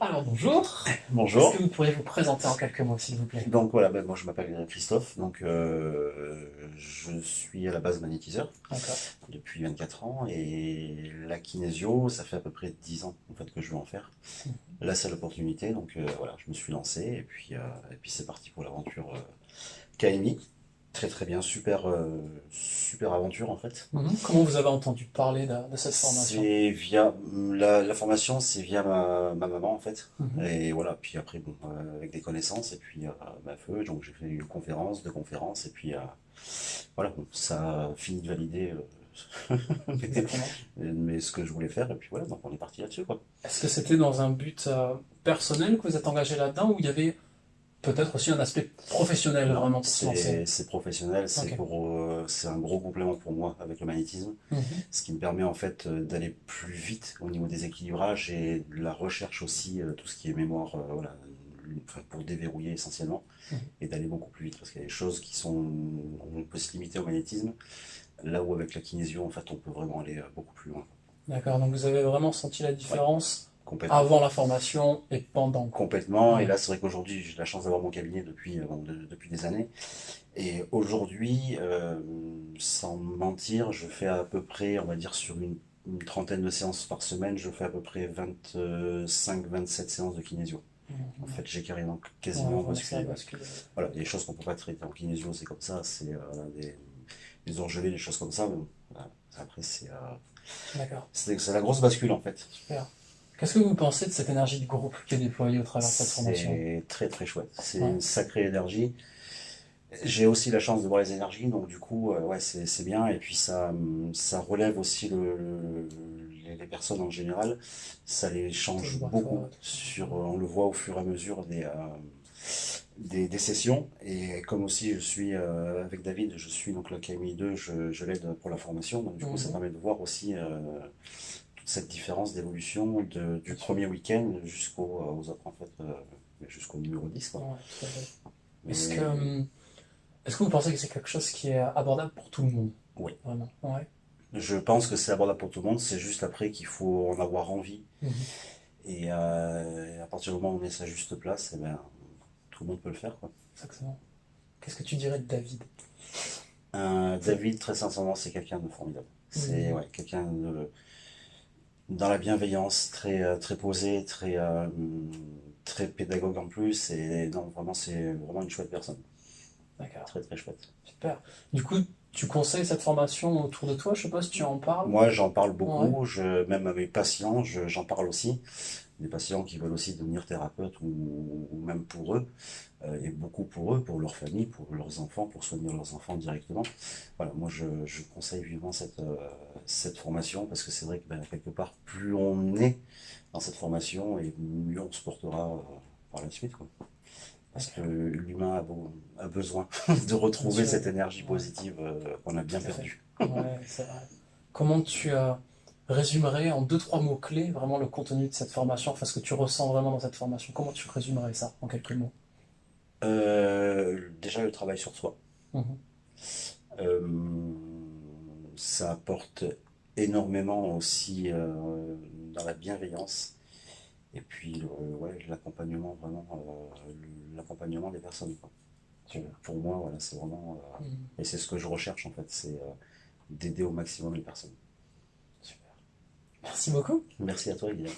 Alors bonjour, est-ce Bonjour. que vous pourriez vous présenter en quelques mots s'il vous plaît? Donc voilà, ben, moi je m'appelle Christophe, donc je suis à la base magnétiseur D'accord. depuis 24 ans et la kinésio, ça fait à peu près 10 ans en fait que je veux en faire. Là c'est l'opportunité, donc voilà, je me suis lancé et puis c'est parti pour l'aventure KMI. Très très bien, super super aventure en fait. Comment vous avez entendu parler de cette formation? C'est via la formation, c'est via ma maman en fait. Mhm. Et voilà, puis après, bon, avec des connaissances, et puis ma feu, donc j'ai fait une conférence, deux conférences, et puis voilà, bon, ça a fini de valider mes, Exactement. mais ce que je voulais faire, et puis voilà, donc on est parti là-dessus, quoi. Est-ce que c'était dans un but personnel que vous êtes engagé là-dedans ou il y avait peut-être aussi un aspect professionnel Non, vraiment pour se lancer? c'est professionnel, Ok. c'est un gros complément pour moi avec le magnétisme, Mhm. ce qui me permet en fait d'aller plus vite au niveau des équilibrages et de la recherche aussi, tout ce qui est mémoire, voilà, enfin, pour déverrouiller essentiellement Mhm. et d'aller beaucoup plus vite parce qu'il y a des choses qui sont, on peut se limiter au magnétisme, là où avec la kinésio en fait on peut vraiment aller beaucoup plus loin. D'accord, donc vous avez vraiment senti la Ouais, différence complètement. avant la formation et pendant quoi. Complètement, et Ouais. là c'est vrai qu'aujourd'hui j'ai la chance d'avoir mon cabinet depuis, bon, depuis des années. Et aujourd'hui, sans mentir, je fais à peu près, on va dire sur une trentaine de séances par semaine, je fais à peu près 25-27 séances de kinésio. En Mhm. fait, j'ai carrément Ouais, quasiment vraiment ça a basculé. Ouais. basculé. Voilà, il y a des choses qu'on peut pas traiter en kinésio, c'est comme ça, c'est des orgelets, des choses comme ça. Mais bon, voilà. Après, D'accord, c'est la grosse bascule en fait. super. Qu'est-ce que vous pensez de cette énergie de groupe qui est déployée au travers de cette formation? C'est très très chouette. C'est Ouais. une sacrée énergie. J'ai aussi la chance de voir les énergies, donc du coup, ouais, c'est bien. Et puis ça relève aussi les personnes en général. Ça les Taux change beaucoup. vibratoire, tout ça. On le voit au fur et à mesure des sessions. Et comme aussi je suis avec David, je suis donc le KMI2, je l'aide pour la formation. Donc du coup, ça Mhm. permet de voir aussi toute cette différence d'évolution du Bien sûr. premier week-end aux autres, en fait, jusqu'au numéro 10 quoi. Ouais, tout à fait. Est-ce que, Mais est-ce que vous pensez que c'est quelque chose qui est abordable pour tout le monde? oui. Vraiment. Ouais. Je pense que c'est abordable pour tout le monde, c'est juste après qu'il faut en avoir envie. Mhm. Et à partir du moment où on met sa juste place, eh ben, tout le monde peut le faire, quoi. Exactement. Qu'est-ce que tu dirais de David? David, très sincèrement, c'est quelqu'un de formidable. C'est Mhm. ouais, quelqu'un dans la bienveillance, très, très posé, très pédagogue en plus. Et non, vraiment, c'est vraiment une chouette personne. D'accord. Très, très chouette. Super. Du coup, tu conseilles cette formation autour de toi? Je sais pas si tu en parles. Moi, j'en parle Ouais. beaucoup, même à mes patients, j'en parle aussi. Des patients qui veulent aussi devenir thérapeutes ou même pour eux, et beaucoup pour eux, pour leur famille, pour leurs enfants, pour soigner leurs enfants directement. Voilà, moi je conseille vivement cette formation parce que c'est vrai que ben, quelque part, plus on est dans cette formation et mieux on se portera par la suite, quoi. Parce que D'accord. l'humain a besoin de Bien retrouver sûr. cette énergie Ouais. positive qu'on a bien Tout à fait. perdue. Ouais, c'est vrai. Comment tu résumerais en deux, trois mots-clés vraiment le contenu de cette formation, enfin ce que tu ressens vraiment dans cette formation? Comment tu résumerais ça en quelques mots? Déjà le travail sur soi. Mhm. Euh, Ça apporte énormément aussi dans la bienveillance et puis ouais, l'accompagnement vraiment l'accompagnement des personnes quoi. Super. Pour moi voilà c'est vraiment Mhm. et c'est ce que je recherche en fait c'est d'aider au maximum les personnes. Super. Merci beaucoup. Merci à toi Guillaume.